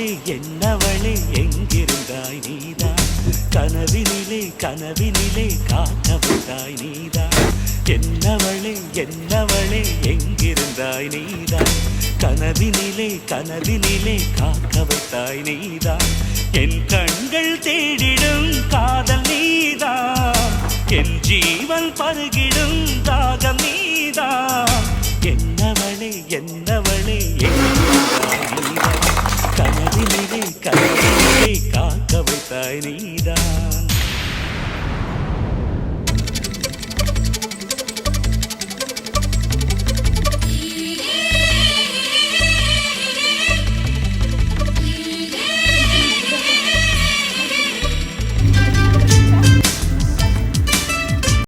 என்னவளே என்னவளே எங்கிருந்தாய் நீதான் கனவினிலே கனவினிலே காக்கவிட்டாய் நீதான் என்னவளே என்னவளே எங்கிருந்தாய் நீதான் கனவினிலே கனவினிலே காக்கவிட்டாய் நீதான் என் கண்கள் தேடிடும் காதல் நீதான் என் ஜீவன் பருகிடும் தாகம் நீதான் என்னவளே என்னவளே எங்கிருந்தாய் நீதான் கனவினிலே கனவினிலே காக்க வைத்தாய் நீதான்